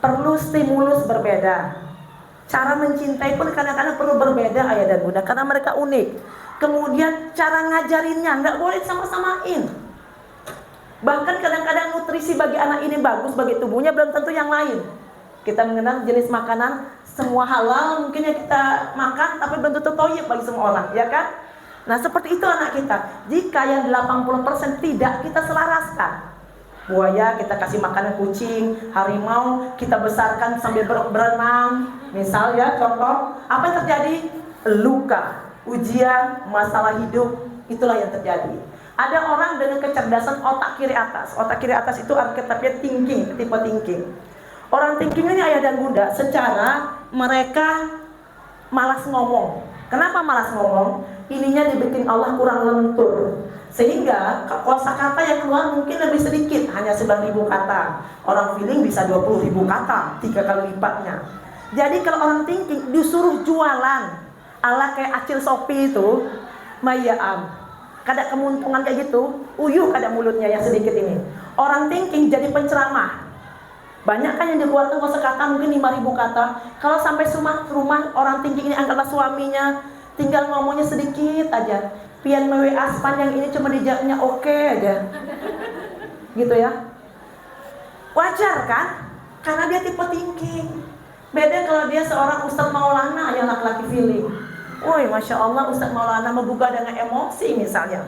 perlu stimulus berbeda. Cara mencintai pun kadang-kadang perlu berbeda ayah dan bunda, karena mereka unik. Kemudian cara ngajarinnya nggak boleh sama-samain. Bahkan kadang-kadang nutrisi bagi anak ini bagus bagi tubuhnya, belum tentu yang lain. Kita mengenal jenis makanan semua halal mungkin yang kita makan, tapi belum tentu thayyib bagi semua orang, ya kan? Nah seperti itu anak kita. Jika yang 80% tidak kita selaraskan, buaya kita kasih makanan kucing, harimau kita besarkan sambil berenang, misal ya contoh, apa yang terjadi? Luka, ujian, masalah hidup, itulah yang terjadi. Ada orang dengan kecerdasan otak kiri atas. Otak kiri atas itu archetype thinking, tipe thinking. Orang thinking ini ayah dan bunda, secara mereka malas ngomong. Kenapa malas ngomong? Ininya dibikin Allah kurang lentur, sehingga kosakata yang keluar mungkin lebih sedikit, hanya 9.000 kata. Orang feeling bisa 20.000 kata, 3 kali lipatnya. Jadi kalau orang thinking disuruh jualan ala kayak Acil Sopi itu, mayaam, kada kemuntungan kayak gitu, uyuh kada mulutnya yang sedikit ini. Orang thinking jadi penceramah. Banyak kan yang dikeluarkan kosakata mungkin 5.000 kata. Kalau sampai rumah orang thinking ini, anggaplah suaminya, tinggal ngomongnya sedikit aja. Pian mewe aspan yang ini cuma dijawabnya oke aja. Gitu ya. Wajar kan? Karena dia tipe thinking. Beda kalau dia seorang Ustaz Maulana yang laki-laki feeling. Woi, Masya Allah Ustaz Maulana membuka dengan emosi misalnya.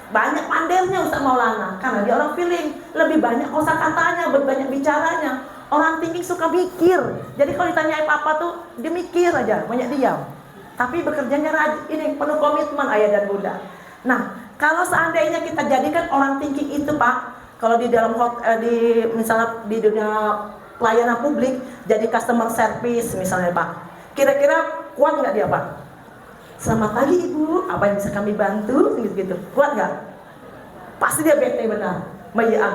Banyak pandelnya Ustaz Maulana, karena dia orang feeling. Lebih banyak kosakatanya, banyak bicaranya. Orang thinking suka mikir. Jadi kalau ditanya apa-apa tuh, dia mikir aja, banyak diam. Tapi bekerjanya rajin, ini penuh komitmen ayah dan bunda. Nah, kalau seandainya kita jadikan orang thinking itu Pak, kalau di dalam misalnya di dunia pelayanan publik, jadi customer service misalnya Pak, kira-kira kuat nggak dia Pak? Selamat pagi Ibu, apa yang bisa kami bantu? Gitu-gitu, kuat nggak? Pasti dia bete benar.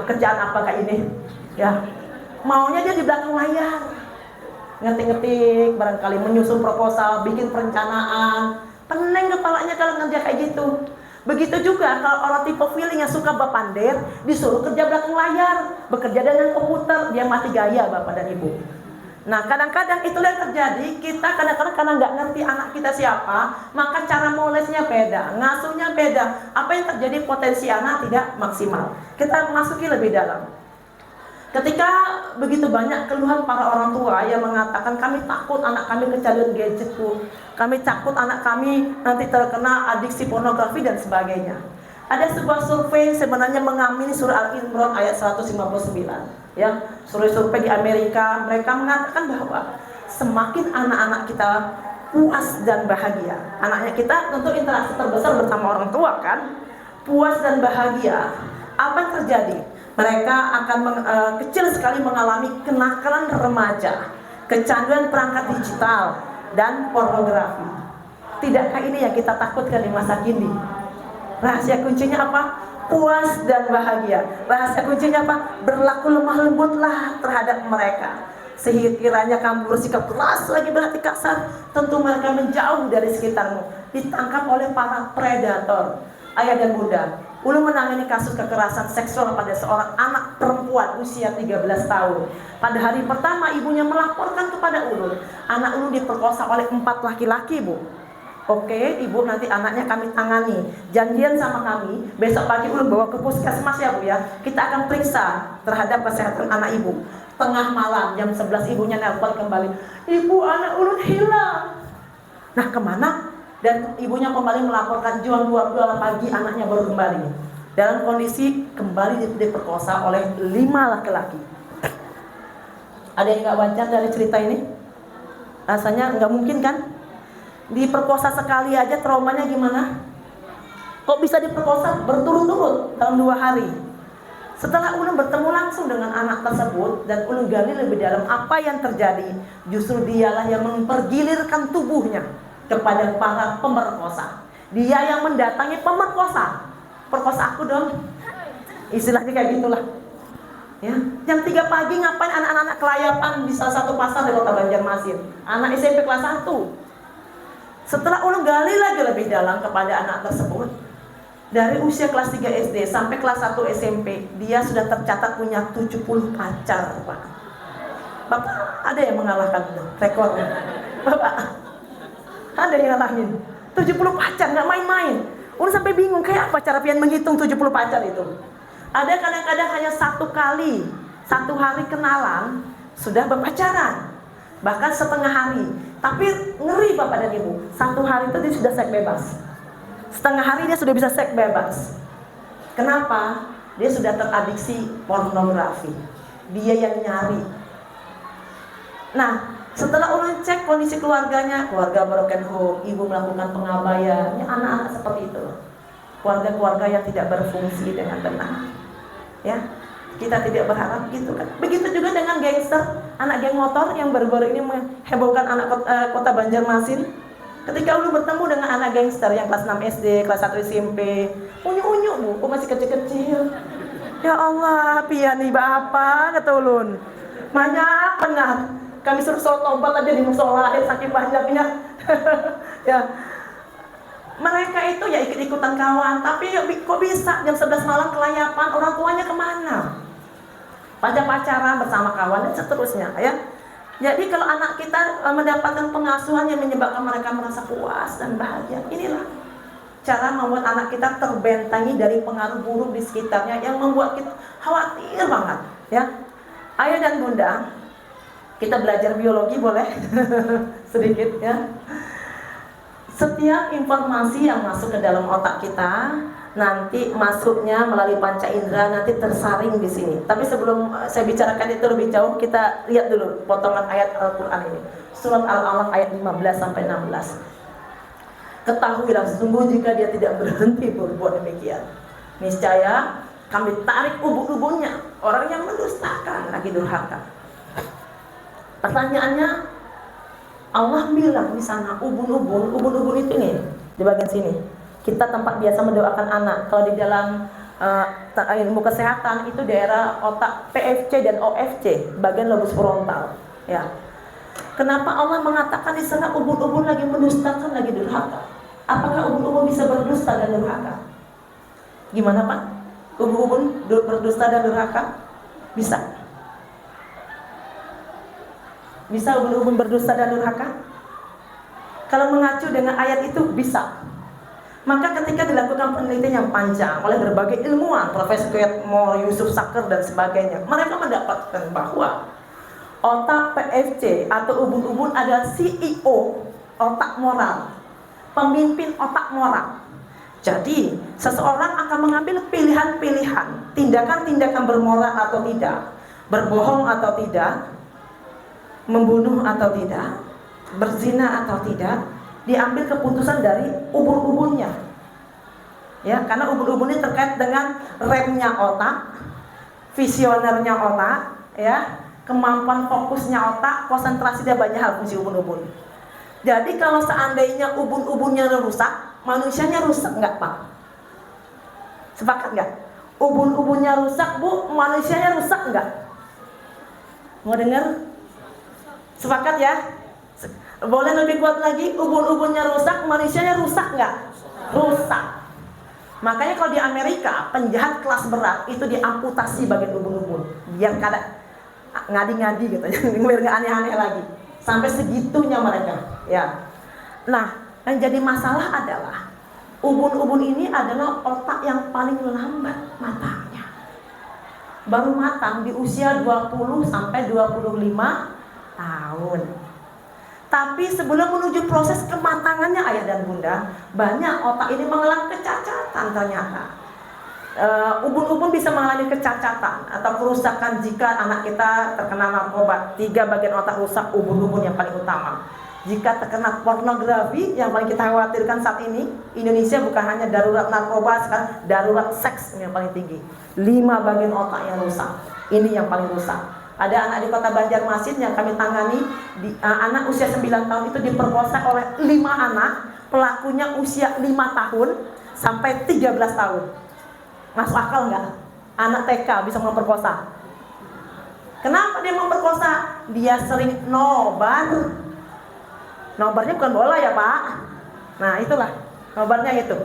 Kerjaan apa kayak ini? Ya, maunya dia di belakang layar. Ngetik-ngetik, barangkali menyusun proposal, bikin perencanaan. Pening kepalanya kalau ngerja kayak gitu. Begitu juga kalau orang tipe feeling yang suka bapander, disuruh kerja belakang layar, bekerja dengan komputer, dia mati gaya Bapak dan Ibu. Nah kadang-kadang itulah yang terjadi. Kita kadang-kadang karena nggak ngerti anak kita siapa, maka cara molesnya beda, ngasuhnya beda. Apa yang terjadi, potensi anak tidak maksimal. Kita masuki lebih dalam. Ketika begitu banyak keluhan para orang tua yang mengatakan kami takut anak kami kecanduan gadget Bu, kami takut anak kami nanti terkena adiksi pornografi dan sebagainya. Ada sebuah survei sebenarnya mengamini surah Al-Imran ayat 159. Ya, survei di Amerika, mereka mengatakan bahwa semakin anak-anak kita puas dan bahagia, anaknya kita tentu interaksi terbesar bersama orang tua kan, puas dan bahagia, apa yang terjadi? Mereka akan kecil sekali mengalami kenakalan remaja, kecanduan perangkat digital dan pornografi. Tidakkah ini yang kita takutkan di masa kini? Rahasia kuncinya apa? Puas dan bahagia. Rahasia kuncinya apa? Berlaku lemah lembutlah terhadap mereka. Sekiranya kamu bersikap keras lagi, berhati kasar, tentu mereka menjauh dari sekitarmu, ditangkap oleh para predator. Ayah dan bunda, Ulun menangani kasus kekerasan seksual pada seorang anak perempuan usia 13 tahun. Pada hari pertama ibunya melaporkan kepada Ulun, anak Ulun diperkosa oleh 4 laki-laki Bu. Oke, ibu nanti anaknya kami tangani. Janjian sama kami, besok pagi Ulun bawa ke puskesmas ya Bu ya. Kita akan periksa terhadap kesehatan anak ibu. Tengah malam jam 11 ibunya nelpon kembali, Ibu anak Ulun hilang. Nah kemana? Dan ibunya kembali melaporkan jam 2 pagi anaknya baru kembali dalam kondisi kembali diperkosa oleh 5 laki-laki. Ada yang nggak wajar dari cerita ini? Rasanya nggak mungkin kan? Diperkosa sekali aja traumanya gimana? Kok bisa diperkosa berturut-turut dalam 2 hari? Setelah Ulun bertemu langsung dengan anak tersebut dan Ulun gali lebih dalam apa yang terjadi, justru dialah yang mempergilirkan tubuhnya kepada para pemerkosa. Dia yang mendatangi pemerkosa. Perkosa aku dong. Istilahnya kayak gitulah. Ya, jam 3 pagi ngapain anak-anak kelayapan di salah satu pasar di Kota Banjarmasin? Anak SMP kelas 1. Setelah Ulun gali lagi lebih dalam kepada anak tersebut, dari usia kelas 3 SD sampai kelas 1 SMP, dia sudah tercatat punya 70 pacar, Pak. Bapak ada yang mengalahkan rekor. Bapak ada yang ngalahin 70 pacar, nggak main-main. Udah sampai bingung kayak apa cara pian menghitung 70 pacar itu. Ada kadang-kadang hanya satu kali, satu hari kenalan sudah berpacaran, bahkan setengah hari. Tapi ngeri Bapak dan Ibu, satu hari itu dia sudah seks bebas, setengah hari dia sudah bisa seks bebas. Kenapa? Dia sudah teradiksi pornografi, dia yang nyari. Nah, setelah orang cek kondisi keluarganya, keluarga broken home, ibu melakukan pengabaian, ya, anak-anak seperti itu, keluarga-keluarga yang tidak berfungsi dengan benar. Ya, kita tidak berharap gitu kan. Begitu juga dengan gangster, anak geng motor yang baru-baru ini menghebohkan anak kota Banjarmasin. Ketika lu bertemu dengan anak gangster yang kelas 6 SD, kelas 1 SMP, unyu-unyu bu, kok masih kecil-kecil. Ya Allah, pian nih apa kata ulun. Banyak benar. Kami suruh sholat tobat aja di musola, saking banyaknya. Ya. Mereka itu ya ikut-ikutan kawan, tapi kok bisa jam 11 malam kelayapan, orang tuanya kemana? Pacaran bersama kawan dan seterusnya ya. Jadi kalau anak kita mendapatkan pengasuhan yang menyebabkan mereka merasa puas dan bahagia, inilah cara membuat anak kita terbentengi dari pengaruh buruk di sekitarnya yang membuat kita khawatir banget ya. Ayah dan bunda, kita belajar biologi boleh? Sedikit ya. Setiap informasi yang masuk ke dalam otak kita nanti masuknya melalui panca indera, nanti tersaring di sini. Tapi sebelum saya bicarakan itu lebih jauh, kita lihat dulu potongan ayat Al-Quran ini. Surat Al-Alaq ayat 15 sampai 16. Ketahuilah sungguh jika dia tidak berhenti berbuat demikian, niscaya kami tarik ubun-ubunnya, orang yang mendustakan lagi durhaka. Pertanyaannya, Allah bilang di sana ubun-ubun itu nih di bagian sini. Kita tempat biasa mendoakan anak. Kalau di dalam ilmu kesehatan itu daerah otak PFC dan OFC, bagian lobus frontal. Ya. Kenapa Allah mengatakan di sana ubun-ubun lagi mendustakan lagi durhaka? Apakah ubun-ubun bisa berdusta dan durhaka? Gimana Pak? Ubun-ubun berdusta dan durhaka? Bisa. Bisa ubun-ubun berdusta dan durhaka? Kalau mengacu dengan ayat itu bisa. Maka ketika dilakukan penelitian yang panjang oleh berbagai ilmuwan, Profesor Moore, Yusuf Saker dan sebagainya, mereka mendapatkan bahwa otak PFC atau ubun-ubun adalah CEO otak moral, pemimpin otak moral. Jadi seseorang akan mengambil pilihan-pilihan, tindakan-tindakan bermoral atau tidak, berbohong atau tidak, membunuh atau tidak, berzina atau tidak, diambil keputusan dari ubun-ubunnya. Ya, karena ubun-ubun ini terkait dengan remnya otak, visionernya otak, ya, kemampuan fokusnya otak, konsentrasi dia banyak hal fungsi ubun-ubun. Jadi kalau seandainya ubun-ubunnya rusak, manusianya rusak nggak Pak? Sepakat nggak? Ubun-ubunnya rusak Bu, manusianya rusak nggak? Mau dengar? Sepakat ya? Boleh lebih kuat lagi, ubun-ubunnya rusak, manusianya rusak nggak? Rusak. Makanya kalau di Amerika, penjahat kelas berat itu diamputasi bagian ubun-ubun, biar kada ngadi-ngadi gitu, biar nggak aneh-aneh lagi. Sampai segitunya mereka. Ya. Nah, yang jadi masalah adalah ubun-ubun ini adalah otak yang paling lambat matangnya. Baru matang di usia 20 sampai 25 tahun. Tapi sebelum menuju proses kematangannya ayah dan bunda, banyak otak ini mengalami kecacatan ternyata. Ubun-ubun bisa mengalami kecacatan atau kerusakan jika anak kita terkena narkoba. 3 bagian otak rusak, ubun-ubun yang paling utama. Jika terkena pornografi, yang paling kita khawatirkan saat ini, Indonesia bukan hanya darurat narkoba, sekarang darurat seks yang paling tinggi. 5 bagian otak yang rusak, ini yang paling rusak. Ada anak di kota Banjarmasin yang kami tangani, anak usia 9 tahun itu diperkosa oleh 5 anak, pelakunya usia 5 tahun sampai 13 tahun. Masuk akal nggak? Anak TK bisa memperkosa. Kenapa dia memperkosa? Dia sering nobar. Nobarnya bukan bola ya Pak. Nah itulah, nobarnya itu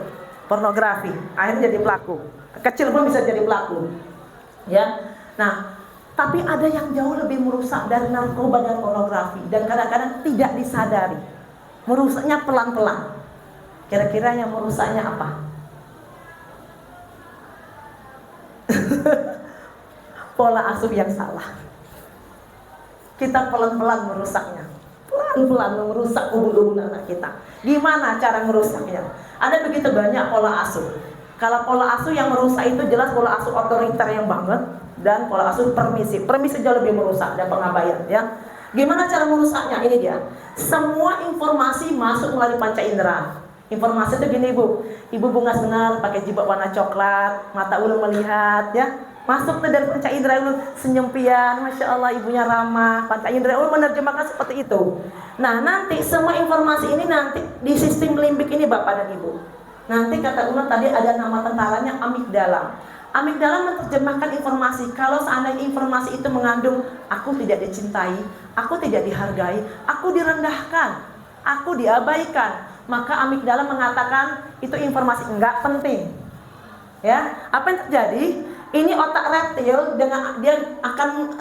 pornografi. Akhirnya jadi pelaku. Kecil pun bisa jadi pelaku. Ya. Nah, Tapi ada yang jauh lebih merusak dari narkoba dan pornografi, dan kadang-kadang tidak disadari. Merusaknya pelan-pelan. Kira-kira yang merusaknya apa? Pola asuh yang salah. Kita pelan-pelan merusaknya. Pelan-pelan merusak hubungan anak kita. Gimana cara merusaknya? Ada begitu banyak pola asuh. Kalau pola asuh yang merusak itu jelas pola asuh otoriter yang banget, dan pola asuh permisif. Permisif jauh lebih merusak dan pengabaian, ya. Gimana cara merusaknya? Ini dia. Semua informasi masuk melalui panca indera. Informasi itu gini, Bu. Ibu bunga senar pakai jilbab warna coklat, mata ulun melihat, ya. Masuk tuh dari panca indera ulun, senyum pian, Masya Allah ibunya ramah. Panca indera ulun menerjemahkan seperti itu. Nah, nanti semua informasi ini nanti di sistem limbik ini Bapak dan Ibu. Nanti kata ulun tadi ada nama tentaranya amigdala. Amigdala menerjemahkan informasi. Kalau seandainya informasi itu mengandung aku tidak dicintai, aku tidak dihargai, aku direndahkan, aku diabaikan, maka amigdala mengatakan itu informasi enggak penting. Ya, apa yang terjadi? Ini otak reptil dengan dia akan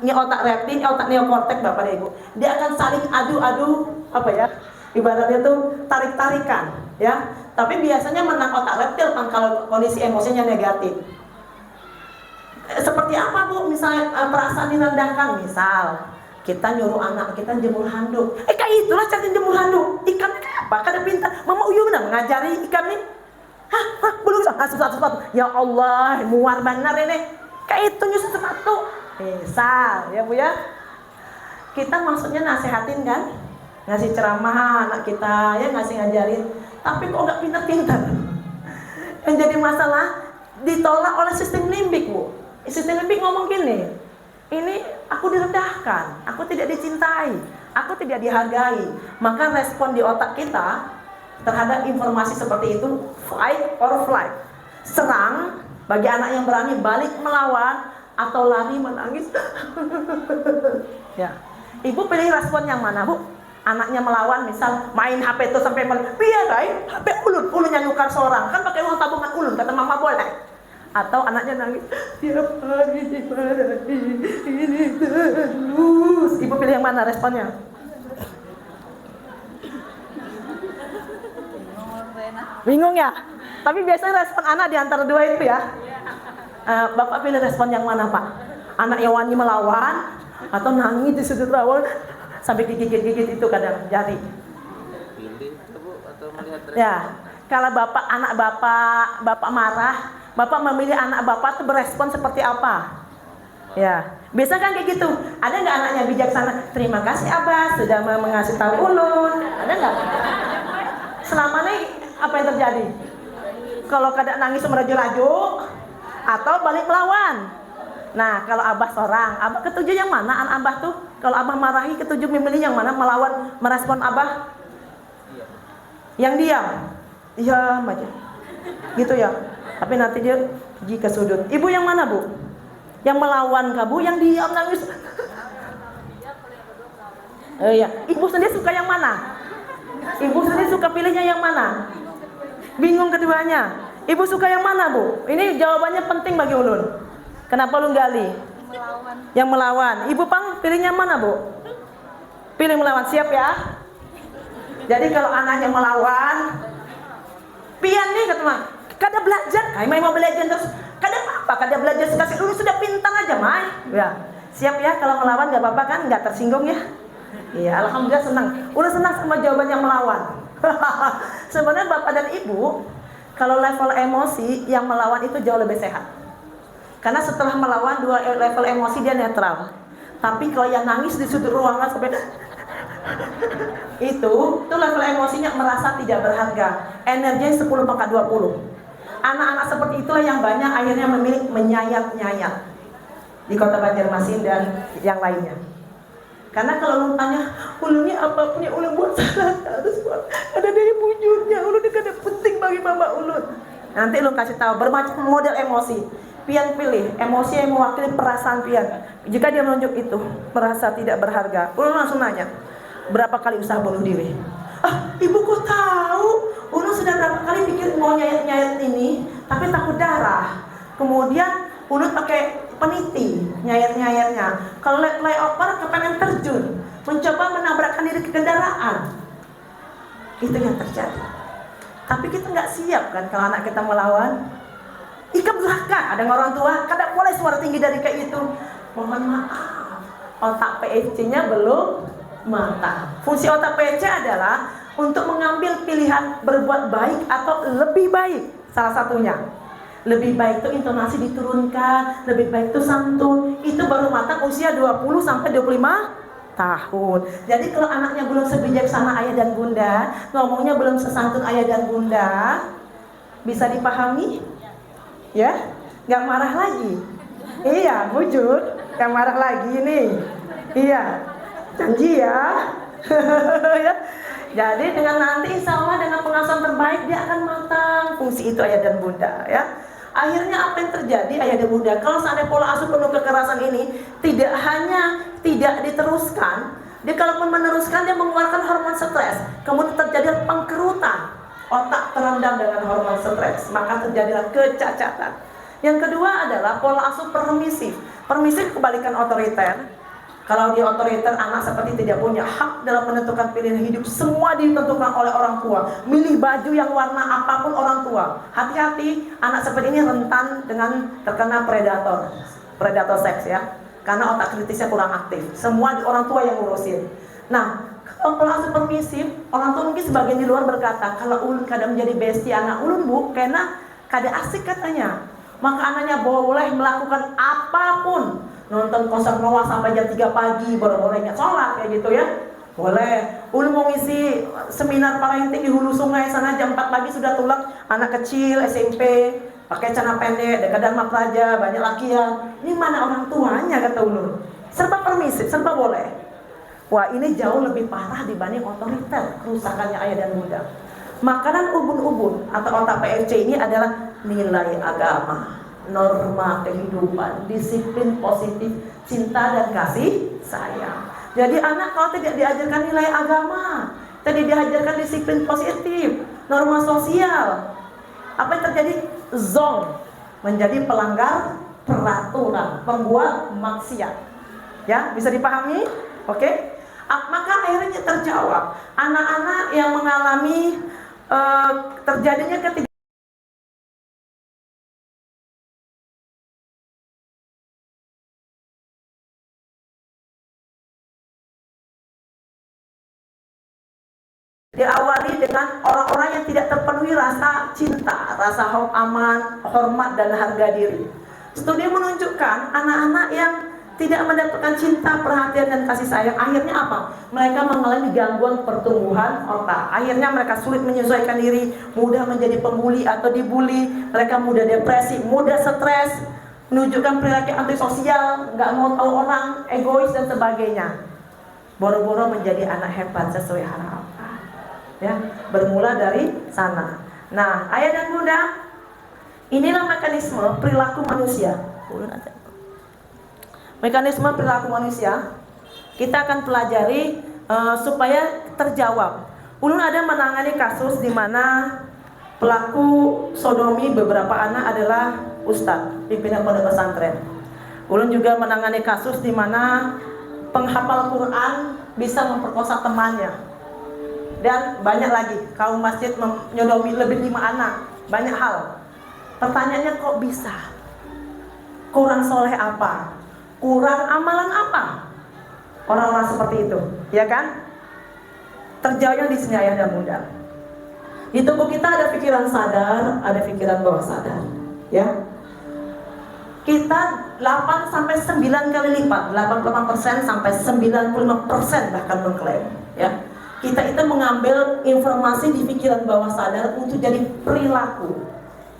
ini otak reptil, ini otak neokortek Bapak dan Ibu. Dia akan saling adu-adu apa ya? Ibaratnya tuh tarik-tarikan, ya. Tapi biasanya menang otak reptil kan kalau kondisi emosinya negatif. Seperti apa Bu? Misalnya perasaan direndahkan, misal kita nyuruh anak kita jemur handuk. Kayak itulah cara jemur handuk. Ikan kayak apa? Kada pintar. Mama Uyun ngajari ikan nih. Hah, belum sepatu. Ya Allah, muar benar ini. Kayak itu nyusun sepatu. Misal, ya Bu ya. Kita maksudnya nasehatin kan? Ngasih ceramah anak kita, ya ngasih ngajarin. Tapi kok nggak pintar-pintar. Yang jadi masalah ditolak oleh sistem limbik, Bu. Sistem limbik ngomong gini, ini aku direndahkan, aku tidak dicintai, aku tidak dihargai. Maka respon di otak kita terhadap informasi seperti itu fight or flight. Serang bagi anak yang berani, balik melawan, atau lari menangis. Ya. Ibu pilih respon yang mana, Bu? Anaknya melawan, misal main HP itu sampai biar HP ulunnya nyukar seorang, kan pakai uang tabungan ulun, kata mama boleh. Atau anaknya nangis, tiap hari dimarahi, ini terus. Ibu pilih yang mana responnya? Bingung ya? Tapi biasanya respon anak di antara dua itu ya. Bapak pilih respon yang mana Pak? Anak yang wani melawan atau nangis di sudut rawon sampai gigit-gigit itu kadang jari. Pilih atau melihat Ya, kalau anak bapak marah, bapak memilih anak bapak itu berespon seperti apa? Ya, biasa kan kayak gitu. Ada nggak anaknya bijaksana? Terima kasih Abah sudah mengasih tahu ulun. Ada nggak? Selama ini apa yang terjadi? Kalau kadang nangis merajuk-rajuk atau balik melawan. Nah, kalau Abah seorang, Abah ketujuh yang mana anak Abah tuh? Kalau Abah marahi ketujuh memilih yang mana? Melawan, merespon Abah? Yang diam. Diam aja. Gitu ya. Tapi nanti dia pergi ke sudut. Ibu yang mana, Bu? Yang melawan kah, Bu? Yang diam nangis? Iya. Ibu sendiri suka yang mana? Ibu sendiri suka pilihnya yang mana? Bingung keduanya. Ibu suka yang mana, Bu? Ini jawabannya penting bagi ulun. Kenapa lu gali? Melawan. Yang melawan. Ibu Pang pilihnya mana, Bu? Pilih melawan, siap ya? Jadi kalau anaknya melawan, pian nih kata kada belajar, Mai mau belajar terus, kada apa, kada belajar sekali dulu sudah pintar aja, Mai. Ya, siap ya kalau melawan nggak apa-apa kan, nggak tersinggung ya? Iya, alhamdulillah senang. Udah senang sama jawaban yang melawan. Sebenarnya Bapak dan Ibu, kalau level emosi yang melawan itu jauh lebih sehat. Karena setelah melawan dua level emosi dia netral. Tapi kalau yang nangis di sudut ruangan sampai itu level emosinya merasa tidak berharga. Energinya 10 pangkat 20. Anak-anak seperti itulah yang banyak akhirnya memilih menyayat-nyayat di kota Banjarmasin dan yang lainnya. Karena kalau ulun tanya, ulunnya apa punya ulun buat salah, harus buat ada dari bujurnya, ulun itu ada penting bagi mama ulun. Nanti ulun kasih tahu bermacam model emosi. Pian pilih emosi yang mewakili perasaan pian. Jika dia menunjuk itu merasa tidak berharga, ulun langsung nanya, berapa kali usaha bunuh diri? Ibu kok tahu? Ulun sudah berapa kali pikir mau nyayat-nyayat ini, tapi takut darah. Kemudian ulun pakai peniti, nyair-nyairnya. Kalau flyover kepengen terjun, mencoba menabrakkan diri ke kendaraan. Itu yang terjadi. Tapi kita nggak siap kan kalau anak kita melawan. Ke belakang, ada orang tua, kadang boleh suara tinggi dari kayak itu. Mohon maaf, otak PEC-nya belum matang. Fungsi otak PEC adalah untuk mengambil pilihan berbuat baik atau lebih baik. Salah satunya lebih baik itu intonasi diturunkan, lebih baik itu santun. Itu baru matang usia 20 sampai 25 tahun. Jadi kalau anaknya belum sebijaksana ayah dan bunda, ngomongnya belum sesantun ayah dan bunda, bisa dipahami? Ya, nggak marah lagi. Iya, bujur, nggak marah lagi nih. Iya, janji ya. Ya. Jadi dengan nanti insya Allah dengan pengasuhan terbaik dia akan matang. Fungsi itu ayah dan bunda ya. Akhirnya apa yang terjadi ayah dan bunda? Kalau seandainya pola asuh penuh kekerasan ini tidak hanya tidak diteruskan, dia kalaupun meneruskan dia mengeluarkan hormon stres, kemudian terjadi pengkerutan, otak terendam dengan hormon stres, maka terjadilah kecacatan. Yang kedua adalah pola asuh permisif. Permisif kebalikan otoriter. Kalau di otoriter, anak seperti tidak punya hak dalam menentukan pilihan hidup. Semua ditentukan oleh orang tua. Milih baju yang warna apapun orang tua. Hati-hati, anak seperti ini rentan dengan terkena predator seks ya. Karena otak kritisnya kurang aktif. Semua orang tua yang ngurusin. Nah, kalau pola asuh permisif, orang tua mungkin sebagian di luar berkata, kalau ulun kadang menjadi bestie anak ulun bu, karena kada asik katanya. Maka anaknya boleh melakukan apapun. Nonton konser Noah sampai jam 3 pagi, baru boleh sholat kayak gitu ya. Boleh. Ulun mau ngisi seminar parenting di hulu sungai sana jam 4 pagi sudah tulak, anak kecil SMP pakai celana pendek dekat Dharma Praja, banyak lakian. Ini mana orang tuanya kata ulun. Serba permisif, serba boleh. Wah, ini jauh lebih parah dibanding otoriter kerusakannya ayah dan bunda. Makanan ubun-ubun atau otak PFC ini adalah nilai agama, norma kehidupan, disiplin positif, cinta dan kasih sayang. Jadi anak kalau tidak diajarkan nilai agama, tidak diajarkan disiplin positif, norma sosial, apa yang terjadi? Zong, menjadi pelanggar peraturan, pembuat maksiat. Ya, bisa dipahami? Oke? Maka akhirnya terjawab. Anak-anak yang mengalami terjadinya ketiga diawali dengan orang-orang yang tidak terpenuhi rasa cinta, rasa aman, hormat dan harga diri. Studi menunjukkan anak-anak yang tidak mendapatkan cinta, perhatian dan kasih sayang, akhirnya apa? Mereka mengalami gangguan pertumbuhan otak. Akhirnya mereka sulit menyesuaikan diri, mudah menjadi pembuli atau dibully, mereka mudah depresi, mudah stres, menunjukkan perilaku antisosial, nggak mau tahu orang, egois dan sebagainya. Boro-boro menjadi anak hebat sesuai harapan. Ya, bermula dari sana. Nah, ayah dan bunda, inilah mekanisme perilaku manusia. Mekanisme perilaku manusia kita akan pelajari supaya terjawab. Ulun ada menangani kasus di mana pelaku sodomi beberapa anak adalah ustadz, pimpinan pondok pesantren. Ulun juga menangani kasus di mana penghafal Quran bisa memperkosa temannya. Dan banyak lagi, kaum masjid menyodomi lebih 5 anak, banyak hal. Pertanyaannya kok bisa? Kurang soleh apa? Kurang amalan apa? Orang-orang seperti itu, ya kan? Terjawabnya di sini ayah dan bunda. Di tubuh kita ada pikiran sadar, ada pikiran bawah sadar, ya. Kita 8 sampai 9 kali lipat, 88% sampai 95% bahkan mengklaim, ya. Kita itu mengambil informasi di pikiran bawah sadar untuk jadi perilaku.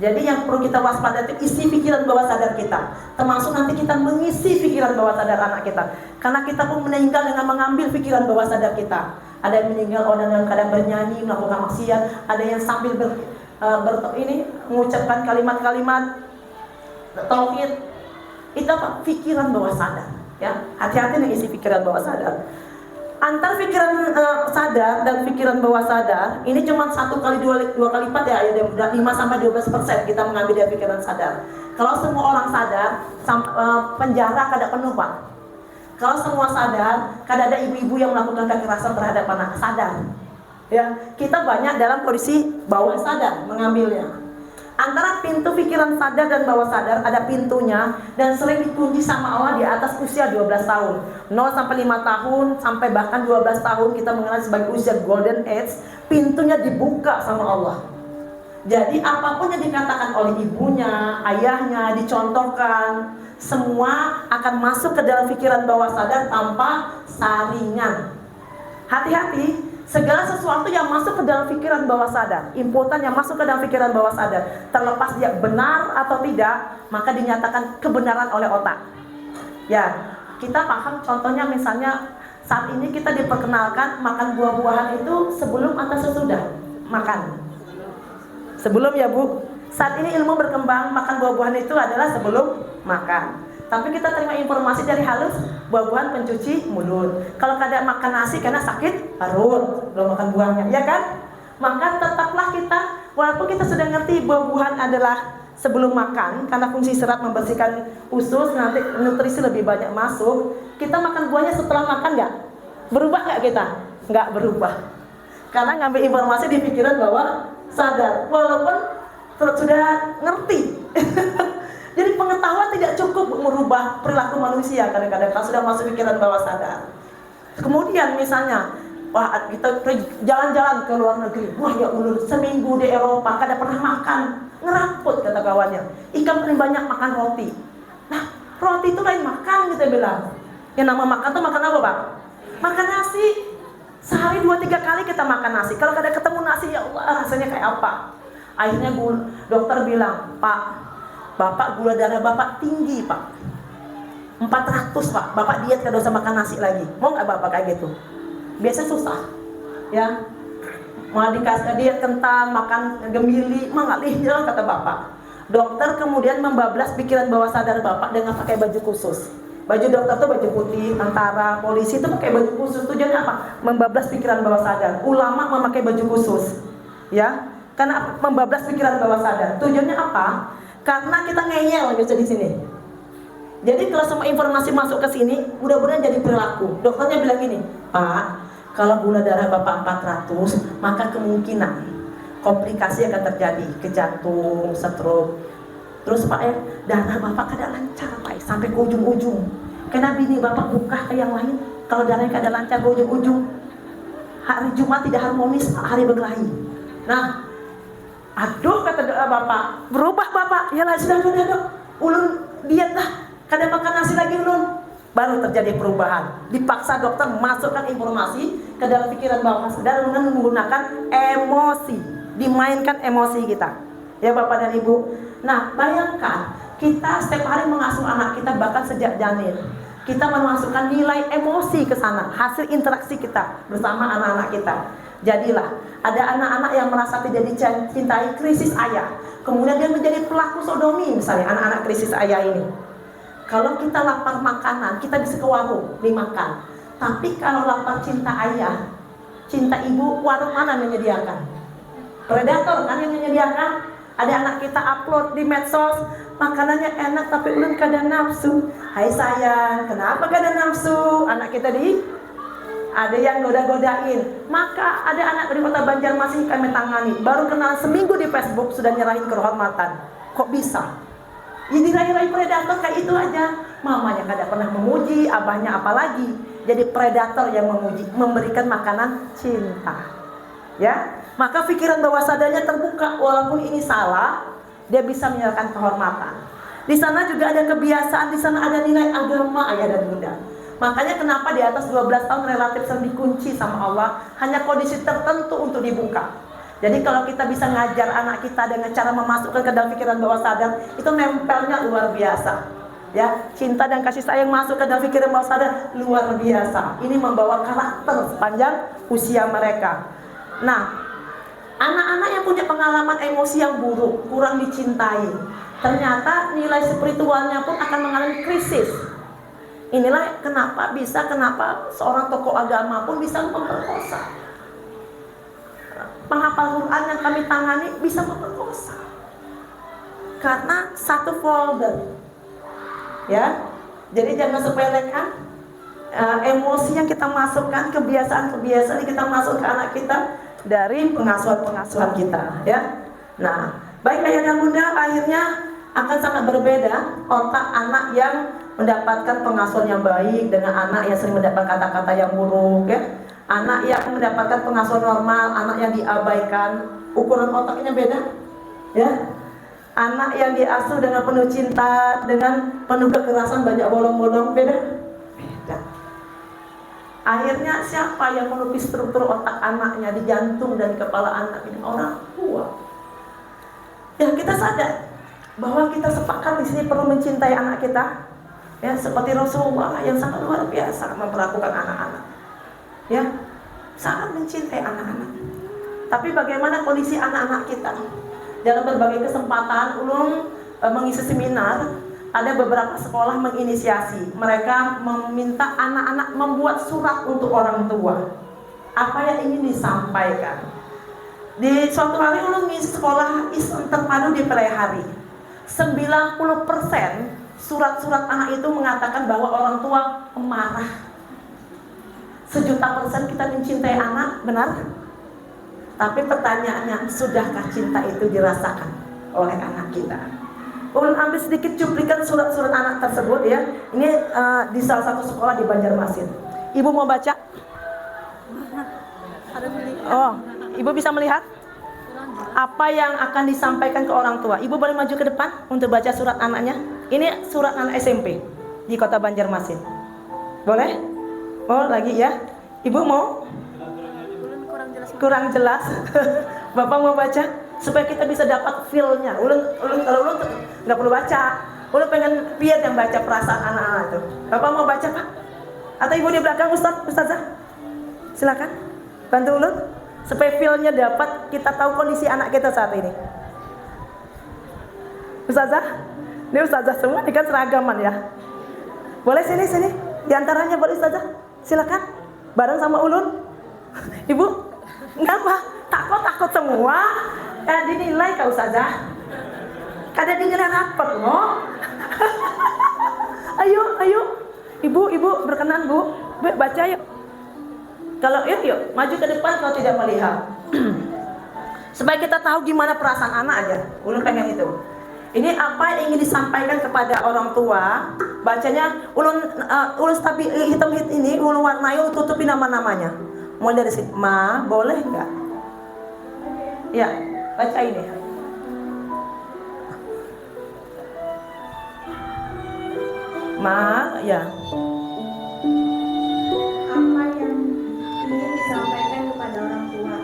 Jadi yang perlu kita waspada itu isi pikiran bawah sadar kita. Termasuk nanti kita mengisi pikiran bawah sadar anak kita. Karena kita pun meninggal dengan mengambil pikiran bawah sadar kita. Ada yang meninggal dalam keadaan bernyanyi, melakukan maksiat. Ada yang sambil mengucapkan kalimat-kalimat tauhid. Itu apa? Pikiran bawah sadar. Ya, hati-hati dengan isi pikiran bawah sadar. Antar pikiran sadar dan pikiran bawah sadar ini cuma 1 kali 2 kali lipat ya, ada 5-12% kita mengambil dari pikiran sadar. Kalau semua orang sadar, penjara kada penuh Pak. Kalau semua sadar, kada ada ibu-ibu yang melakukan kekerasan terhadap anak, sadar. Ya, kita banyak dalam kondisi bawah sadar mengambilnya. Antara pintu pikiran sadar dan bawah sadar ada pintunya dan sering dikunci sama Allah di atas usia 12 tahun. 0 sampai 5 tahun sampai bahkan 12 tahun kita mengenal sebagai usia golden age, pintunya dibuka sama Allah. Jadi apapun yang dikatakan oleh ibunya, ayahnya, dicontohkan, semua akan masuk ke dalam pikiran bawah sadar tanpa saringan. Hati-hati. Segala sesuatu yang masuk ke dalam pikiran bawah sadar, inputan yang masuk ke dalam pikiran bawah sadar, terlepas dia benar atau tidak, maka dinyatakan kebenaran oleh otak. Ya, kita paham contohnya misalnya saat ini kita diperkenalkan makan buah-buahan itu sebelum atau sesudah makan. Sebelum ya Bu. Saat ini ilmu berkembang, makan buah-buahan itu adalah sebelum makan. Tapi kita terima informasi dari halus, buah-buahan pencuci mulut. Kalau kada makan nasi karena sakit perut, belum makan buahnya, ya kan? Maka tetaplah kita, walaupun kita sudah ngerti buah-buahan adalah sebelum makan, karena fungsi serat membersihkan usus, nanti nutrisi lebih banyak masuk. Kita makan buahnya setelah makan nggak? Berubah nggak kita? Nggak berubah. Karena ngambil informasi di pikiran bawah sadar, walaupun sudah ngerti. Jadi pengetahuan tidak cukup merubah perilaku manusia kadang-kadang kalau sudah masuk pikiran bawah sadar. Kemudian misalnya, wah kita jalan-jalan ke luar negeri, wah ya ulun seminggu di Eropa kada pernah makan, ngeramput kata kawannya. Ikan paling banyak makan roti. Nah roti itu lain makan kita bilang. Yang nama makan tuh makan apa Pak? Makan nasi. Sehari 2-3 kali kita makan nasi. Kalau kada ketemu nasi ya Allah rasanya kayak apa? Akhirnya dokter bilang, Pak, Bapak gula darah Bapak tinggi Pak 400 Pak, Bapak diet kada usah makan nasi lagi. Mau nggak Bapak kayak gitu? Biasa susah ya, mau dikasih diet kentang, makan gemili, mah nggak lihnya kata Bapak. Dokter kemudian membablas pikiran bawah sadar Bapak dengan pakai baju khusus. Baju dokter tuh baju putih, tentara, polisi itu pakai baju khusus. Tujuannya apa? Membablas pikiran bawah sadar. Ulama memakai baju khusus ya, karena membablas pikiran bawah sadar. Tujuannya apa? Karena kita ngeyel biasa di sini. Jadi kalau semua informasi masuk ke sini, mudah-mudahan jadi perilaku. Dokternya bilang gini, Pak, kalau gula darah Bapak 400, maka kemungkinan komplikasi akan terjadi ke jantung, stroke. Terus Pak ya, darah Bapak kada lancar Pak, sampai ke ujung-ujung. Kenapa bini Bapak buka ke yang lain? Kalau darahnya kada lancar ke ujung-ujung, hari Jumat tidak harmonis, hari berkelahi. Nah, aduh kata Bapak, berubah Bapak. Ya lah sudah dok, ulun diet dah, kada makan nasi lagi ulun. Baru terjadi perubahan. Dipaksa dokter masukkan informasi ke dalam pikiran bawah sadar dengan menggunakan emosi, dimainkan emosi kita. Ya Bapak dan Ibu. Nah bayangkan kita setiap hari mengasuh anak kita bahkan sejak janin. Kita memasukkan nilai emosi ke sana, hasil interaksi kita bersama anak-anak kita. Jadilah ada anak-anak yang merasa tidak dicintai, krisis ayah. Kemudian dia menjadi pelaku sodomi misalnya, anak-anak krisis ayah ini. Kalau kita lapar makanan, kita bisa ke warung dimakan. Tapi kalau lapar cinta ayah, cinta ibu, warung mana menyediakan? Predator kan yang menyediakan. Ada anak kita upload di medsos, makanannya enak tapi ulun kada nafsu. Hai sayang, kenapa kada nafsu? Anak kita ada yang goda-godain. Maka ada anak dari kota Banjarmasin kami tangani, baru kenal seminggu di Facebook sudah nyerahin kehormatan. Kok bisa? Ya diraih-raih predator kayak itu aja. Mamanya kada pernah memuji, abahnya apalagi. Jadi predator yang memuji, memberikan makanan cinta. Ya, maka pikiran bawah sadarnya terbuka, walaupun ini salah, dia bisa menyerahkan kehormatan. Di sana juga ada kebiasaan, di sana ada nilai agama ayah dan bunda. Makanya kenapa di atas 12 tahun relatif sering dikunci sama Allah, hanya kondisi tertentu untuk dibuka. Jadi kalau kita bisa ngajar anak kita dengan cara memasukkan ke dalam pikiran bawah sadar, itu nempelnya luar biasa. Ya, cinta dan kasih sayang masuk ke dalam pikiran bawah sadar luar biasa. Ini membawa karakter sepanjang usia mereka. Nah, anak-anak yang punya pengalaman emosi yang buruk, kurang dicintai, ternyata nilai spiritualnya pun akan mengalami krisis. Inilah kenapa seorang tokoh agama pun bisa memperkosa. Penghafal Quran yang kami tangani bisa memperkosa. Karena satu folder. Ya. Jadi jangan sepelekan emosi yang kita masukkan, kebiasaan-kebiasaan yang kita masuk ke anak kita dari pengasuhan-pengasuhan kita, ya. Nah, baik ayah dan bunda, akhirnya akan sangat berbeda otak anak yang mendapatkan pengasuhan yang baik dengan anak yang sering mendapat kata-kata yang buruk, ya. Anak yang mendapatkan pengasuhan normal, anak yang diabaikan, ukuran otaknya beda, ya. Anak yang diasuh dengan penuh cinta, dengan penuh kekerasan, banyak bolong-bolong, beda. Akhirnya siapa yang melukis struktur otak anaknya di jantung dan kepala anak ini? Orang tua. Ya, kita sadar bahwa kita sepakat di sini perlu mencintai anak kita, ya, seperti Rasulullah yang sangat luar biasa memperlakukan anak-anak, ya, sangat mencintai anak-anak. Tapi bagaimana kondisi anak-anak kita? Dalam berbagai kesempatan ulun mengisi seminar, ada beberapa sekolah menginisiasi, mereka meminta anak-anak membuat surat untuk orang tua. Apa yang ingin disampaikan? Di suatu hari ulun mengisi sekolah Islam terpadu di Perayahari. 90% surat-surat anak itu mengatakan bahwa orang tua pemarah. 1.000.000% kita mencintai anak, benar? Tapi pertanyaannya, sudahkah cinta itu dirasakan oleh anak kita? Ulun ambil sedikit cuplikan surat-surat anak tersebut, ya. Ini di salah satu sekolah di Banjarmasin. Ibu mau baca? Oh, ibu bisa melihat apa yang akan disampaikan ke orang tua. Ibu boleh maju ke depan untuk baca surat anaknya. Ini surat anak SMP di kota Banjarmasin. Boleh? Oh, lagi ya. Ibu mau? Kurang jelas. Bapak mau baca supaya kita bisa dapat feel-nya. Kalau ulun nggak perlu baca. Ulun pengen lihat yang baca perasaan anak-anak itu. Bapak mau baca, Pak? Atau ibu di belakang, Ustazah? Silakan. Bantu ulun supaya feel-nya dapat, kita tahu kondisi anak kita saat ini. Ustazah? Ini Ustazah semua, ini kan seragaman, ya. Boleh sini. Di antaranya boleh Ustazah. Silakan. Bareng sama ulun. Ibu? Enggak apa, takut semua. Dinilai kau Ustazah. Kada dinilai rapat loh. Ayo. Ibu berkenan Bu. Baca yuk. Kalau yuk, maju ke depan kalau tidak melihat. Supaya kita tahu gimana perasaan anak aja. Ulun pengen itu. Ini apa yang ingin disampaikan kepada orang tua. Bacanya ulun hitam ini ulun warnai, ulun tutupi nama-namanya. Mulai dari sini, Ma, boleh nggak? Ya, baca ini. Ma, ya. Apa yang ingin disampaikan kepada orang tua?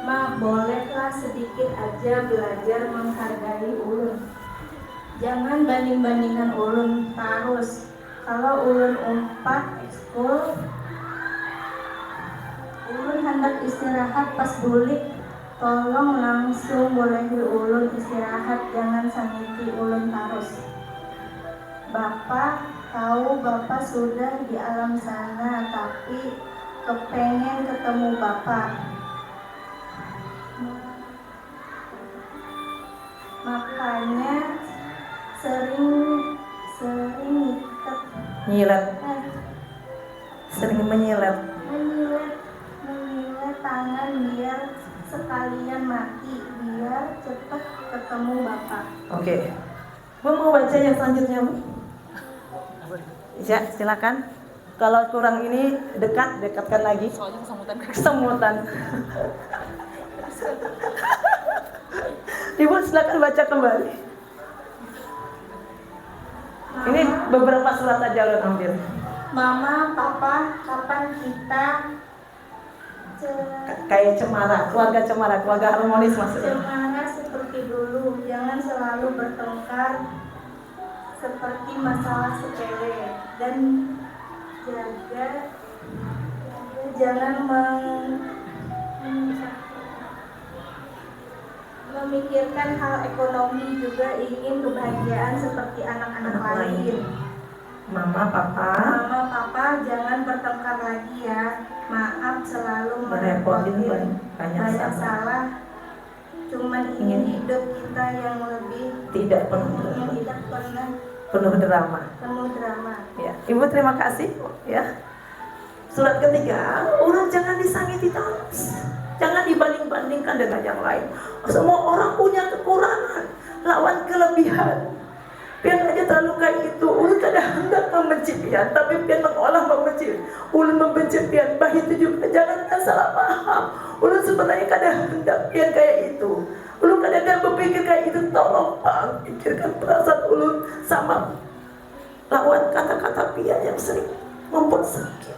Ma, bolehlah sedikit aja belajar menghargai ulun. Jangan banding-bandingkan ulun terus. Kalau ulun umpat ekskul, ulun hendak istirahat pas bulik, tolong langsung bolehi ulun istirahat, jangan sangiti ulun terus. Bapak tahu Bapak sudah di alam sana, tapi kepengen ketemu Bapak. Makanya sering Nyilet. Sering menyilet. menyilet tangan biar sekalian mati, biar cepat ketemu Bapak. Oke. Bu mau baca yang selanjutnya, Bu? Ya, silakan. Kalau kurang ini dekatkan lagi. Soalnya kesemutan. Ibu silakan baca kembali. Ini beberapa surat aja lo ambil. Mama, Papa, kapan kita Kayak keluarga harmonis maksudnya. cemara seperti dulu? Jangan selalu bertengkar seperti masalah sepele, dan jangan memikirkan hal ekonomi, juga ingin kebahagiaan seperti anak-anak lain. Mama, papa, Mama, papa, jangan bertengkar lagi ya. Maaf selalu merepotin merepotin. banyak Banyak salah. salah. Cuman ingin hidup kita yang lebih Tidak penuh yang drama. tidak pernah Penuh drama. penuh drama. Ya, Ibu terima kasih ya. Surat ketiga, orang jangan disakiti terus. Jangan dibanding-bandingkan dengan yang lain. Semua orang punya kekurangan, lawan kelebihan. Pian aja terlalu kayak itu. Ulun kadang hendak membenci pian, tapi pian mengolah membenci. Ulun membenci pian, bah itu juga jangan salah paham. Ulun sebenarnya kadang hendak pian kayak itu. Ulun kadang berpikir kayak itu. Tolong bang, pikirkan perasaan ulun sama lawan kata-kata pian yang sering membuat sakit.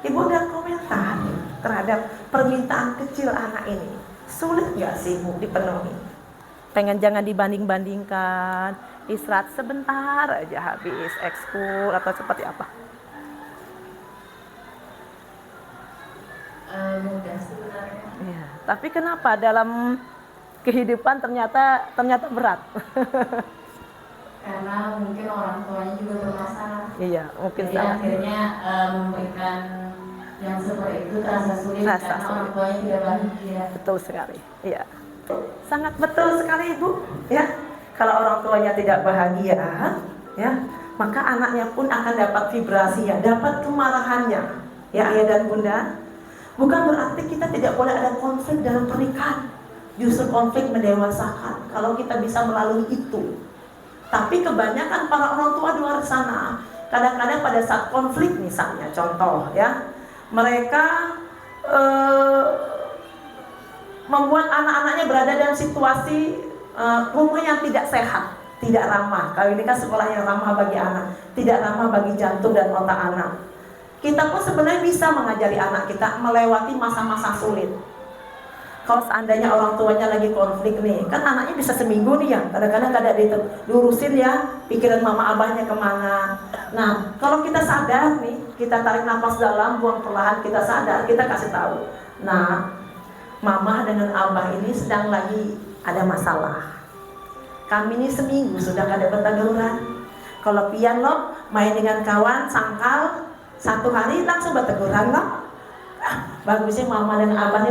Ibu ada komentar terhadap permintaan kecil anak ini. Sulit gak sih Bu dipenuhi? Pengen jangan dibanding-bandingkan, istirahat sebentar aja habis ekskul atau seperti apa? Mudah sebenarnya, Ya, tapi kenapa dalam kehidupan ternyata berat? karena mungkin orang tuanya juga bermasalah. Iya, mungkin Jadi salah. akhirnya memberikan yang seperti itu terasa sulit Terasa karena sulit. orang tuanya tidak bahagia. Betul sekali. Iya. Sangat betul sekali Ibu, ya. Kalau orang tuanya tidak bahagia, ya, maka anaknya pun akan dapat vibrasinya, dapat kemarahannya. Ya, ayah dan bunda. Bukan berarti kita tidak boleh ada konflik dalam pernikahan. Justru konflik mendewasakan kalau kita bisa melalui itu. Tapi kebanyakan para orang tua di luar sana, kadang-kadang pada saat konflik misalnya, contoh ya, mereka membuat anak-anaknya berada dalam situasi rumah yang tidak sehat, tidak ramah. Kalau ini kan sekolah yang ramah bagi anak, tidak ramah bagi jantung dan otak anak. Kita pun sebenarnya bisa mengajari anak kita melewati masa-masa sulit. Kalau seandainya orang tuanya lagi konflik nih, kan anaknya bisa seminggu nih ya, kadang-kadang kada dilurusin ya, pikiran mama abahnya kemana. Nah, kalau kita sadar nih, kita tarik nafas dalam, buang perlahan, kita sadar, kita kasih tahu. Nah, mama dengan abah ini sedang lagi ada masalah. Kami ini seminggu sudah kada berteguran. Kalau pian lo main dengan kawan, sangkal, 1 hari langsung berteguran lo. Bagusnya mama dan abah